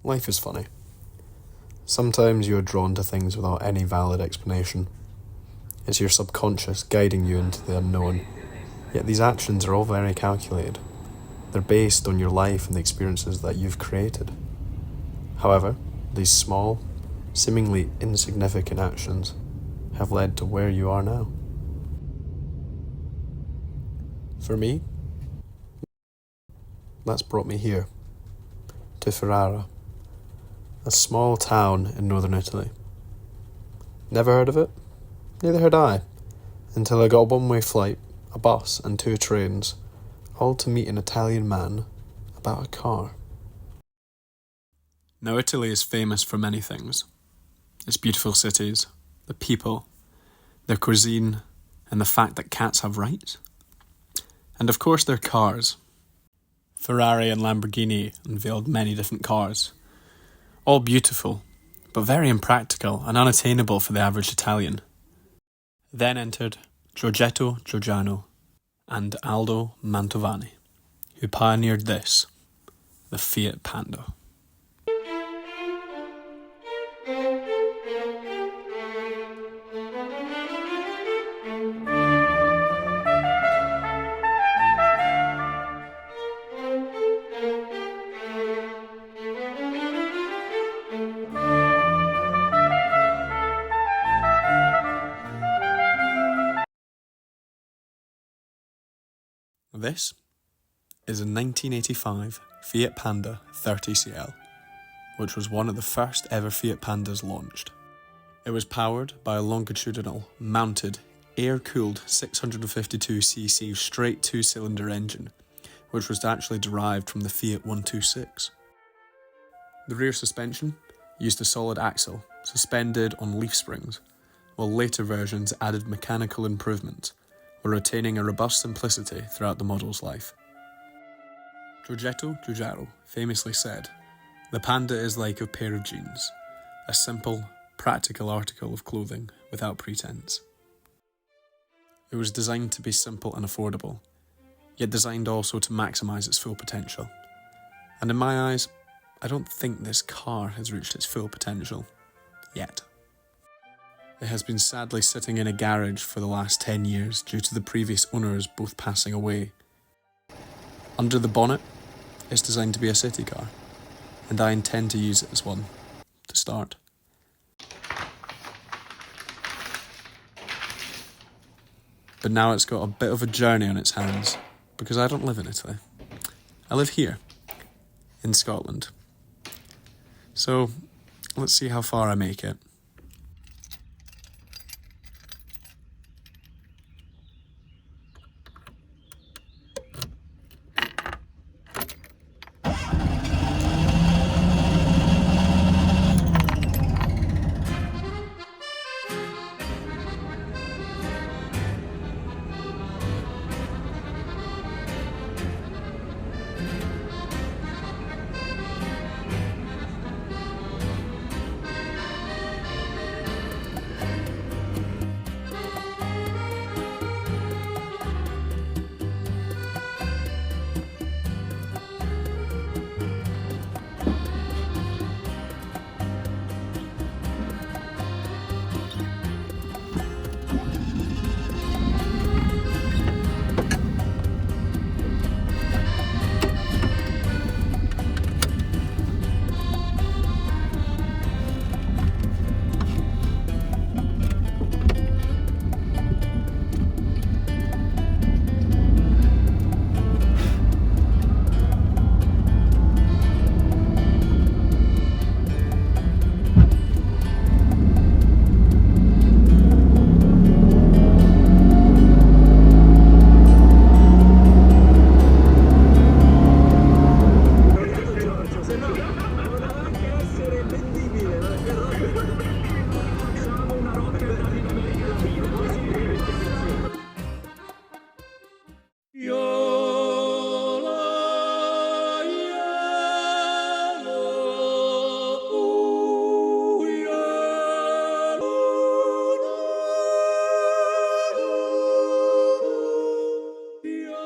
Life is funny. Sometimes you are drawn to things without any valid explanation. It's your subconscious guiding you into the unknown. Yet these actions are all very calculated. They're based on your life and the experiences that you've created. However, these small, seemingly insignificant actions have led to where you are now. For me, that's brought me here, to Ferrara, a small town in northern Italy. Never heard of it? Neither had I, until I got a one-way flight, a bus and 2 trains, all to meet an Italian man about a car. Now, Italy is famous for many things. Its beautiful cities, the people, their cuisine, and the fact that cats have rights. And of course their cars. Ferrari and Lamborghini unveiled many different cars. All beautiful, but very impractical and unattainable for the average Italian. Then entered Giorgetto Giugiaro and Aldo Mantovani, who pioneered this, the Fiat Panda. This is a 1985 Fiat Panda 30CL, which was one of the first ever Fiat Pandas launched. It was powered by a longitudinal, mounted, air-cooled 652cc straight 2-cylinder engine, which was actually derived from the Fiat 126. The rear suspension used a solid axle suspended on leaf springs, while later versions added mechanical improvements, while retaining a robust simplicity throughout the model's life. Giorgetto Giugiaro famously said, "The Panda is like a pair of jeans, a simple, practical article of clothing without pretense." It was designed to be simple and affordable, yet designed also to maximise its full potential. And in my eyes, I don't think this car has reached its full potential, yet. It has been sadly sitting in a garage for the last 10 years due to the previous owners both passing away. Under the bonnet, it's designed to be a city car, and I intend to use it as one, to start. But now it's got a bit of a journey on its hands, because I don't live in Italy. I live here, in Scotland. So, let's see how far I make it.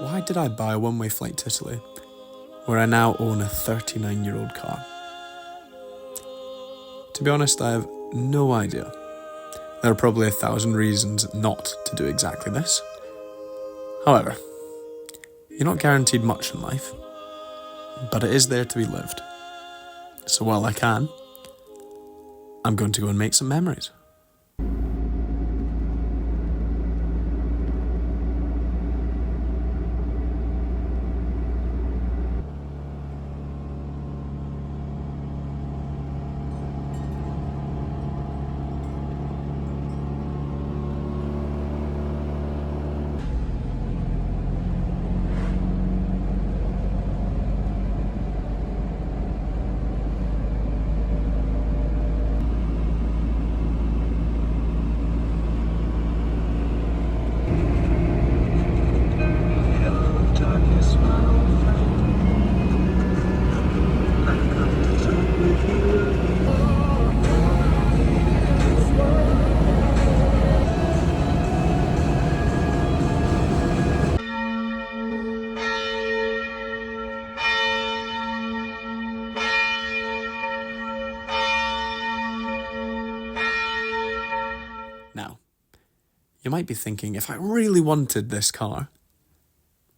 Why did I buy a one-way flight to Italy, where I now own a 39-year-old car? To be honest, I have no idea. There are probably 1,000 reasons not to do exactly this. However, you're not guaranteed much in life, but it is there to be lived. So while I can, I'm going to go and make some memories. Now, you might be thinking, if I really wanted this car,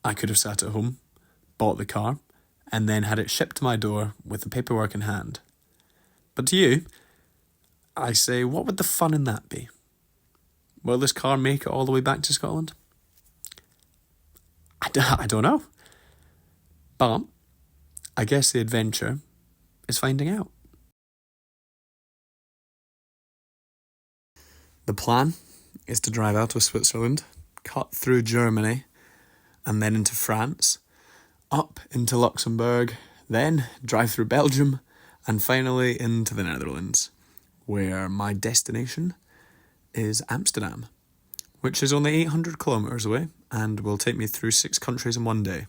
I could have sat at home, bought the car, and then had it shipped to my door with the paperwork in hand. But to you, I say, what would the fun in that be? Will this car make it all the way back to Scotland? I don't know. But I guess the adventure is finding out. The plan is to drive out of Switzerland, cut through Germany, and then into France, up into Luxembourg, then drive through Belgium, and finally into the Netherlands, where my destination is Amsterdam, which is only 800 kilometres away and will take me through 6 countries in one day.